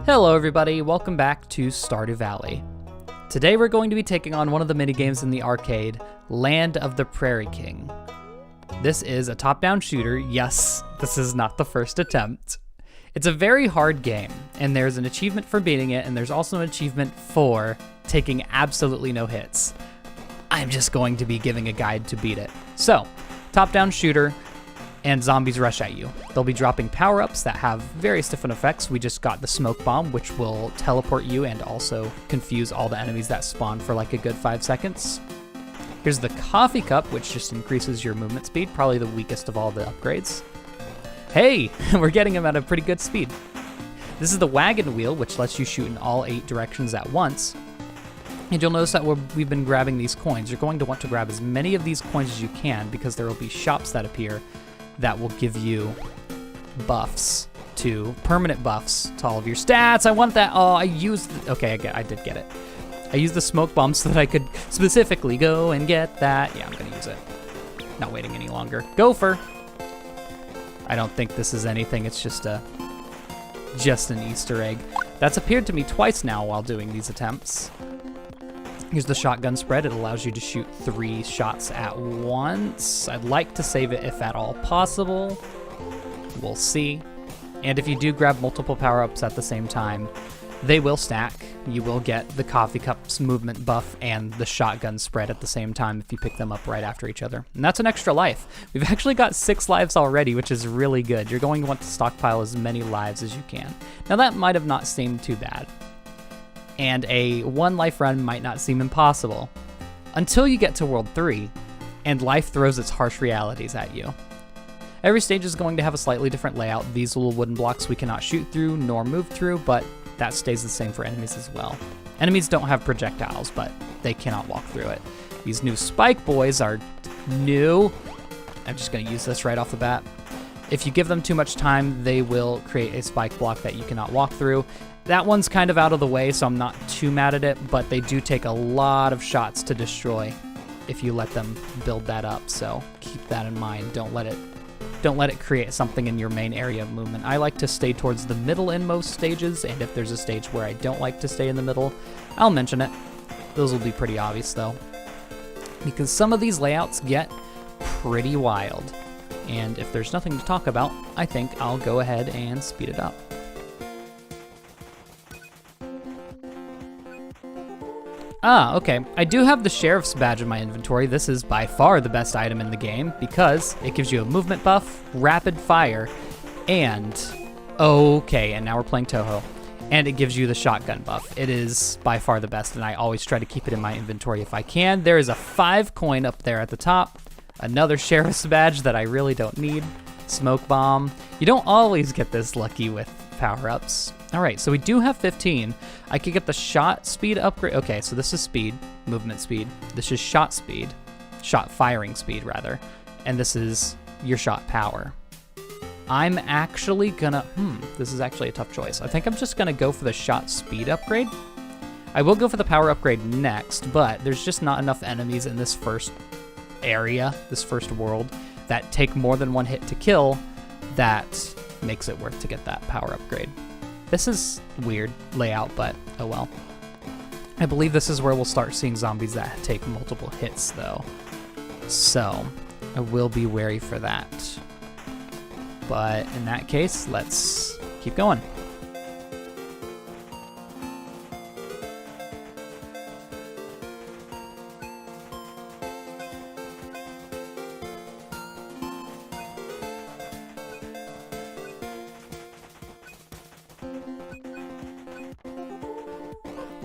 Hello everybody, welcome back to Stardew Valley. Today we're going to be taking on one of the minigames in the arcade, Land of the Prairie King. This is a top-down shooter. Yes, this is not the first attempt. It's a very hard game, and there's an achievement for beating it, and there's also an achievement for taking absolutely no hits. I'm just going to be giving a guide to beat it. So, top-down shooter, and zombies rush at you. They'll be dropping power-ups that have various different effects. We just got the smoke bomb, which will teleport you and also confuse all the enemies that spawn for like a good 5 seconds. Here's the coffee cup, which just increases your movement speed, probably the weakest of all the upgrades. Hey, we're getting them at a pretty good speed. This is the wagon wheel, which lets you shoot in all 8 directions at once. And you'll notice that we've been grabbing these coins. You're going to want to grab as many of these coins as you can because there will be shops that appear that will give you buffs permanent buffs to all of your stats. I want that. Oh, I did get it. I used the smoke bomb so that I could specifically go and get that. Yeah, I'm gonna use it. Not waiting any longer. Gopher. I don't think this is anything. It's just an Easter egg. That's appeared to me twice now while doing these attempts. Here's the shotgun spread. It allows you to shoot 3 shots at once. I'd like to save it if at all possible. We'll see. And if you do grab multiple power-ups at the same time, they will stack. You will get the coffee cup's movement buff and the shotgun spread at the same time if you pick them up right after each other. And that's an extra life. We've actually got 6 lives already, which is really good. You're going to want to stockpile as many lives as you can. Now that might have not seemed too bad. And a 1 life run might not seem impossible until you get to World 3 and life throws its harsh realities at you. Every stage is going to have a slightly different layout. These little wooden blocks we cannot shoot through nor move through, but that stays the same for enemies as well. Enemies don't have projectiles, but they cannot walk through it. These new spike boys are new. I'm just going to use this right off the bat. If you give them too much time, they will create a spike block that you cannot walk through. That one's kind of out of the way, so I'm not too mad at it, but they do take a lot of shots to destroy if you let them build that up, so keep that in mind. Don't let it create something in your main area of movement. I like to stay towards the middle in most stages, and if there's a stage where I don't like to stay in the middle, I'll mention it. Those will be pretty obvious, though, because some of these layouts get pretty wild. And if there's nothing to talk about, I think I'll go ahead and speed it up. Okay. I do have the sheriff's badge in my inventory. This is by far the best item in the game because it gives you a movement buff, rapid fire, and now we're playing Toho. And it gives you the shotgun buff. It is by far the best, and I always try to keep it in my inventory if I can. There is a 5 coin up there at the top. Another sheriff's badge that I really don't need. Smoke bomb. You don't always get this lucky with power-ups. All right, so we do have 15. I could get the shot speed upgrade. Okay, so this is speed, movement speed. This is shot speed, shot firing speed rather. And this is your shot power. I'm actually gonna, this is actually a tough choice. I think I'm just gonna go for the shot speed upgrade. I will go for the power upgrade next, but there's just not enough enemies in this first area, this first world, that take more than 1 hit to kill. That makes it worth to get that power upgrade. This is weird layout, but oh well. I believe this is where we'll start seeing zombies that take multiple hits though. So I will be wary for that. But in that case, let's keep going.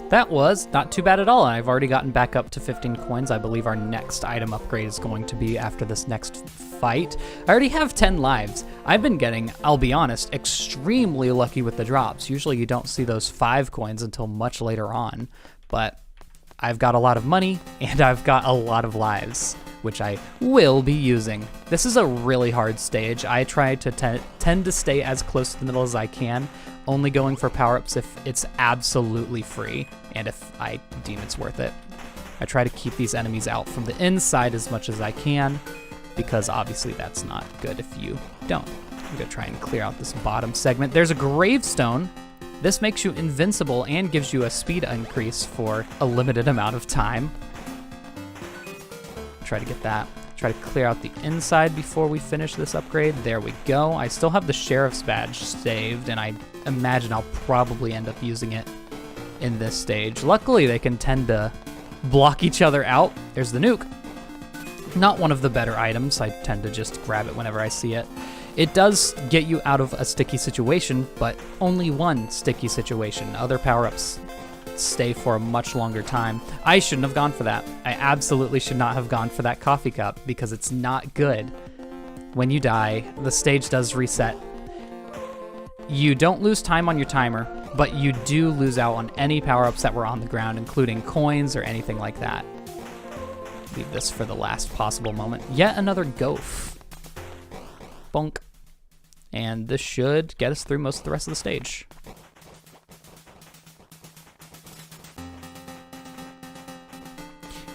That was not too bad at all, and I've already gotten back up to 15 coins. I believe our next item upgrade is going to be after this next fight. I already have 10 lives. I've been getting, I'll be honest, extremely lucky with the drops. Usually you don't see those 5 coins until much later on, but I've got a lot of money, and I've got a lot of lives, which I will be using. This is a really hard stage. I try to tend to stay as close to the middle as I can, only going for power-ups if it's absolutely free, and if I deem it's worth it. I try to keep these enemies out from the inside as much as I can, because obviously that's not good if you don't. I'm gonna try and clear out this bottom segment. There's a gravestone This makes you invincible and gives you a speed increase for a limited amount of time. Try to get that. Try to clear out the inside before we finish this upgrade. There we go. I still have the sheriff's badge saved, and I imagine I'll probably end up using it in this stage. Luckily, they can tend to block each other out. There's the nuke. Not one of the better items. I tend to just grab it whenever I see it. It does get you out of a sticky situation, but only one sticky situation. Other power-ups stay for a much longer time. I shouldn't have gone for that. I absolutely should not have gone for that coffee cup because it's not good. When you die, the stage does reset. You don't lose time on your timer, but you do lose out on any power-ups that were on the ground, including coins or anything like that. Leave this for the last possible moment. Yet another Goph. Bonk. And this should get us through most of the rest of the stage.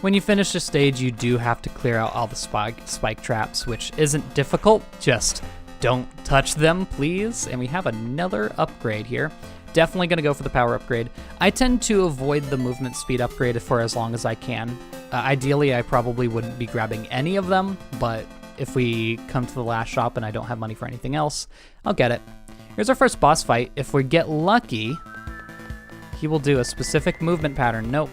When you finish the stage, you do have to clear out all the spike traps, which isn't difficult, just don't touch them, please. And we have another upgrade here. Definitely gonna go for the power upgrade. I tend to avoid the movement speed upgrade for as long as I can. Ideally, I probably wouldn't be grabbing any of them, but if we come to the last shop and I don't have money for anything else, I'll get it. Here's our first boss fight. If we get lucky, he will do a specific movement pattern. Nope.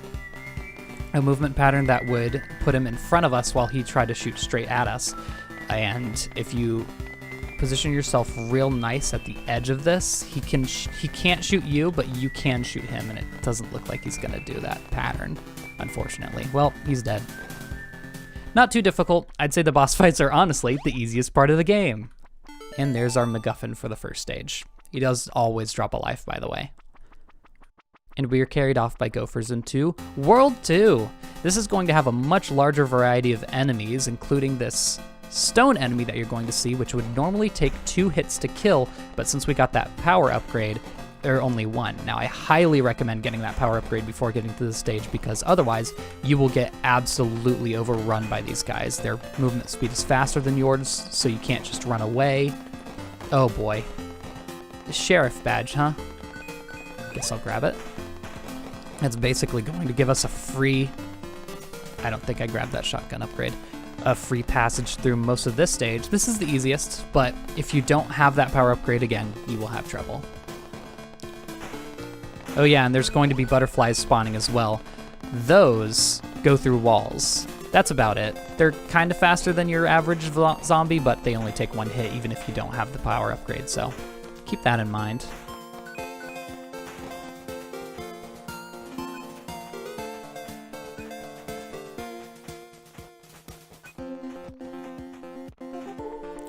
A movement pattern that would put him in front of us while he tried to shoot straight at us. And if you position yourself real nice at the edge of this, he can't shoot you, but you can shoot him, and it doesn't look like he's gonna do that pattern, unfortunately. Well, he's dead. Not too difficult. I'd say the boss fights are honestly the easiest part of the game. And there's our MacGuffin for the first stage. He does always drop a life, by the way. And we are carried off by gophers into World 2. This is going to have a much larger variety of enemies, including this stone enemy that you're going to see, which would normally take 2 hits to kill, but since we got that power upgrade, there are only 1. Now, I highly recommend getting that power upgrade before getting to this stage, because otherwise, you will get absolutely overrun by these guys. Their movement speed is faster than yours, so you can't just run away. Oh boy. The sheriff badge, huh? Guess I'll grab it. That's basically going to give us a free... I don't think I grabbed that shotgun upgrade. A free passage through most of this stage. This is the easiest, but if you don't have that power upgrade again, you will have trouble. Oh yeah, and there's going to be butterflies spawning as well. Those go through walls. That's about it. They're kind of faster than your average zombie, but they only take 1 hit even if you don't have the power upgrade, so keep that in mind.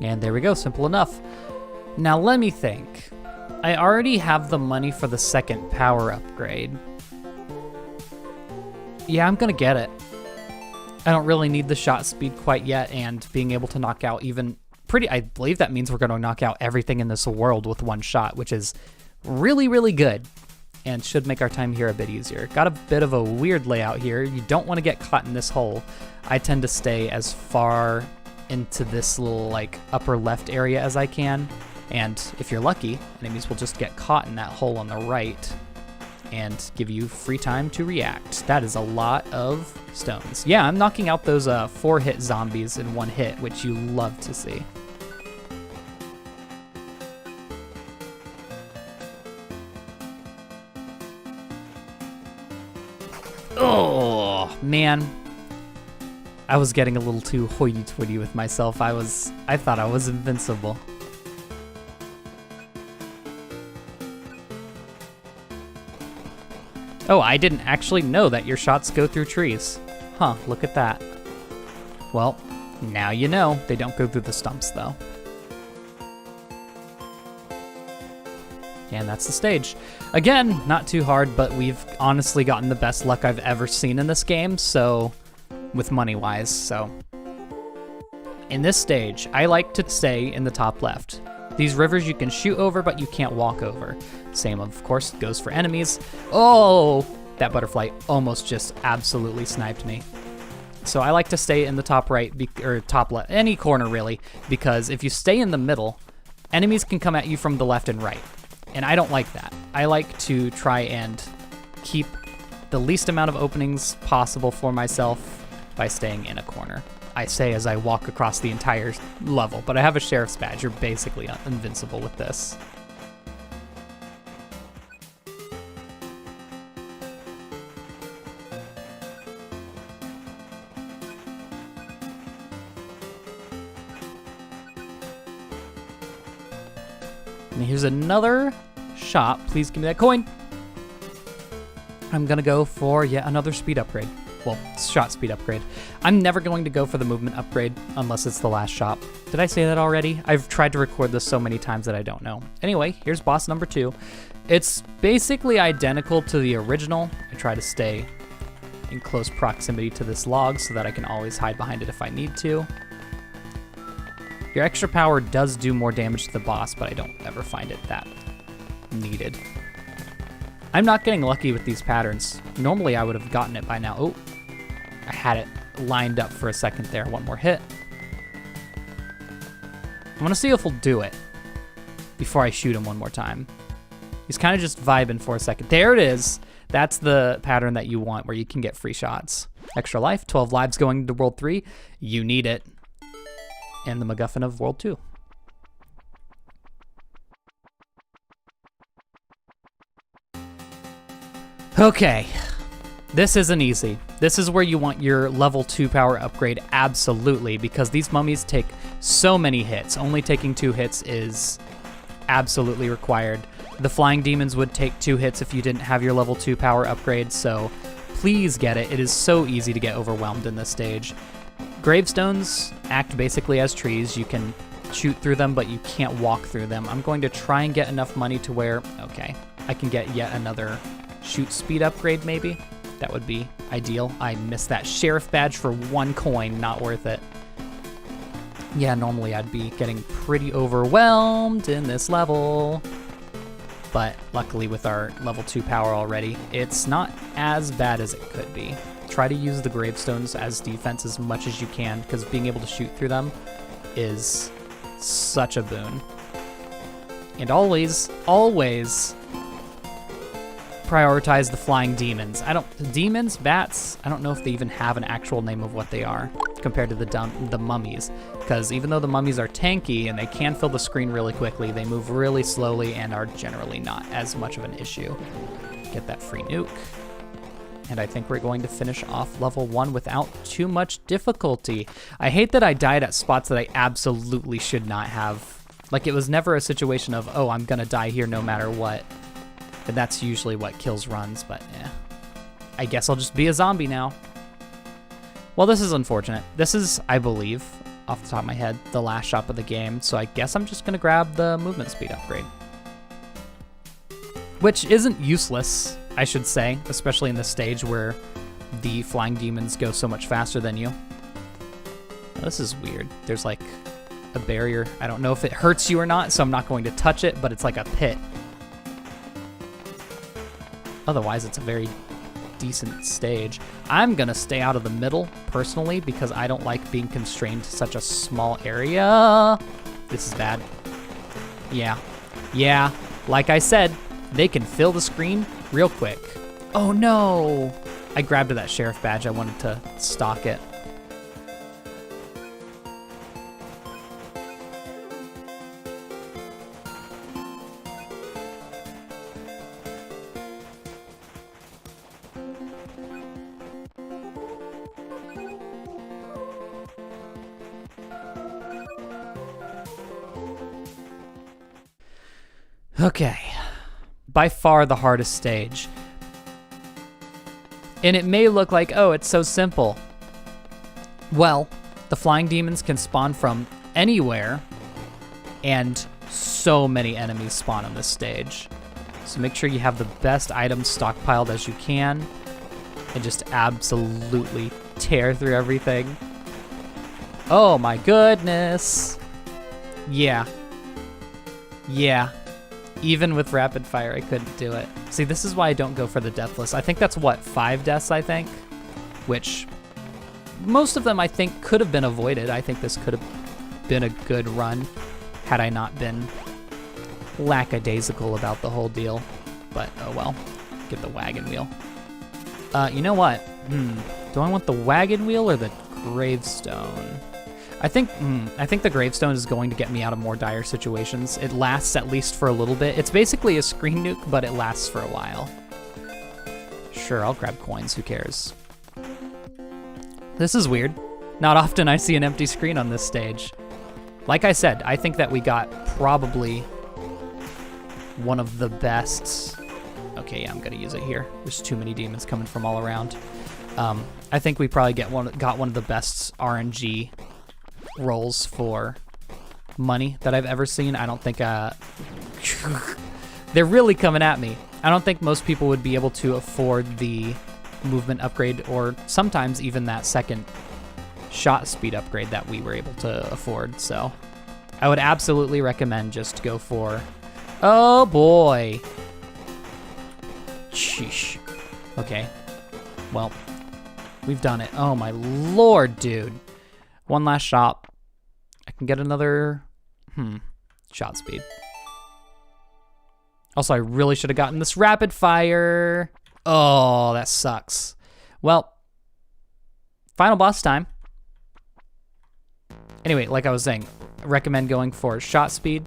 And there we go, simple enough. Now let me think. I already have the money for the second power upgrade. Yeah, I'm gonna get it. I don't really need the shot speed quite yet, and being able to knock out I believe that means we're gonna knock out everything in this world with 1 shot, which is really, really good, and should make our time here a bit easier. Got a bit of a weird layout here. You don't wanna get caught in this hole. I tend to stay as far into this little upper left area as I can, and if you're lucky, enemies will just get caught in that hole on the right and give you free time to react. That is a lot of stones. Yeah, I'm knocking out those 4-hit zombies in 1 hit, which you love to see. Oh man, I was getting a little too hoity-toity with myself. I thought I was invincible. Oh, I didn't actually know that your shots go through trees. Huh, look at that. Well, now you know. They don't go through the stumps, though. And that's the stage. Again, not too hard, but we've honestly gotten the best luck I've ever seen in this game, so... with money-wise, so... in this stage, I like to stay in the top left. These rivers you can shoot over, but you can't walk over. Same, of course, goes for enemies. Oh! That butterfly almost just absolutely sniped me. So I like to stay in the top right, or top left, any corner really, because if you stay in the middle, enemies can come at you from the left and right. And I don't like that. I like to try and keep the least amount of openings possible for myself by staying in a corner. I say as I walk across the entire level, but I have a sheriff's badge. You're basically invincible with this. And here's another shop. Please give me that coin. I'm gonna go for yet another speed upgrade. Well, shot speed upgrade. I'm never going to go for the movement upgrade unless it's the last shop. Did I say that already? I've tried to record this so many times that I don't know. Anyway, here's boss number 2. It's basically identical to the original. I try to stay in close proximity to this log so that I can always hide behind it if I need to. Your extra power does do more damage to the boss, but I don't ever find it that needed. I'm not getting lucky with these patterns. Normally I would have gotten it by now. Oh, I had it lined up for a second there. One more hit. I'm gonna see if he'll do it before I shoot him one more time. He's kind of just vibing for a second. There it is. That's the pattern that you want where you can get free shots. Extra life, 12 lives going into World 3. You need it. And the MacGuffin of World 2. Okay, this isn't easy. This is where you want your level 2 power upgrade absolutely, because these mummies take so many hits. Only taking 2 hits is absolutely required. The flying demons would take 2 hits if you didn't have your level 2 power upgrade, so please get it. It is so easy to get overwhelmed in this stage. Gravestones act basically as trees. You can shoot through them, but you can't walk through them. I'm going to try and get enough money to where, okay, I can get yet another shoot speed upgrade maybe. That would be ideal. I missed that sheriff badge for 1 coin, not worth it. Yeah, normally I'd be getting pretty overwhelmed in this level, but luckily with our level 2 power already, it's not as bad as it could be. Try to use the gravestones as defense as much as you can, because being able to shoot through them is such a boon. And always, always prioritize the flying demons. Demons, bats, I don't know if they even have an actual name of what they are compared to the mummies, because even though the mummies are tanky and they can fill the screen really quickly, they move really slowly and are generally not as much of an issue. Get that free nuke. And I think we're going to finish off level 1 without too much difficulty. I hate that I died at spots that I absolutely should not have. Like, it was never a situation of, oh, I'm gonna die here no matter what. And that's usually what kills runs, but yeah. I guess I'll just be a zombie now. Well, this is unfortunate. This is, I believe, off the top of my head, the last shop of the game, so I guess I'm just gonna grab the movement speed upgrade. Which isn't useless, I should say, especially in this stage where the flying demons go so much faster than you. Now, this is weird. There's like a barrier. I don't know if it hurts you or not, so I'm not going to touch it, but it's like a pit. Otherwise, it's a very decent stage. I'm gonna stay out of the middle, personally, because I don't like being constrained to such a small area. This is bad. Yeah, like I said, they can fill the screen real quick. Oh no! I grabbed that sheriff badge. I wanted to stalk it. Okay, by far the hardest stage. And it may look like, oh, it's so simple. Well, the flying demons can spawn from anywhere, and so many enemies spawn on this stage. So make sure you have the best items stockpiled as you can, and just absolutely tear through everything. Oh my goodness. Yeah. Even with rapid fire, I couldn't do it. See, this is why I don't go for the deathless. I think that's what, 5 deaths, I think? Which, most of them I think could have been avoided. I think this could have been a good run had I not been lackadaisical about the whole deal. But, oh well. Get the wagon wheel. You know what? Do I want the wagon wheel or the gravestone? I think the gravestone is going to get me out of more dire situations. It lasts at least for a little bit. It's basically a screen nuke, but it lasts for a while. Sure, I'll grab coins, who cares? This is weird. Not often I see an empty screen on this stage. Like I said, I think that we got probably one of the best. Okay, yeah, I'm gonna use it here. There's too many demons coming from all around. I think we probably got one of the best RNG rolls for money that I've ever seen. I don't think they're really coming at me. I don't think most people would be able to afford the movement upgrade or sometimes even that second shot speed upgrade that we were able to afford. So I would absolutely recommend just go for, oh boy. Sheesh. Okay. Well, we've done it. Oh my lord, dude. One last shot. I can get another, shot speed. Also, I really should have gotten this rapid fire. Oh, that sucks. Well, final boss time. Anyway, like I was saying, I recommend going for shot speed,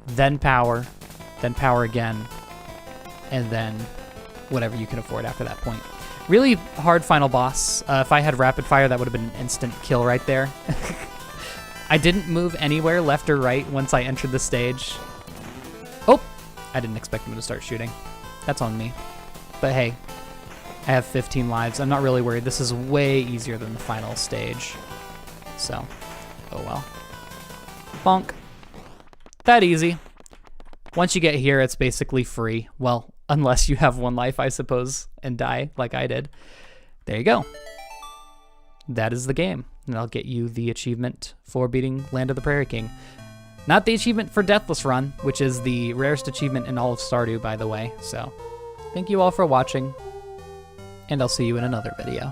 then power again, and then whatever you can afford after that point. Really hard final boss. If I had rapid fire, that would have been an instant kill right there. I didn't move anywhere left or right once I entered the stage. Oh, I didn't expect him to start shooting. That's on me. But hey, I have 15 lives. I'm not really worried. This is way easier than the final stage. So, oh well. Bonk. That easy. Once you get here, it's basically free. Well, unless you have one life, I suppose, and die like I did. There you go. That is the game. And I'll get you the achievement for beating Land of the Prairie King. Not the achievement for Deathless Run, which is the rarest achievement in all of Stardew, by the way. So, thank you all for watching, and I'll see you in another video.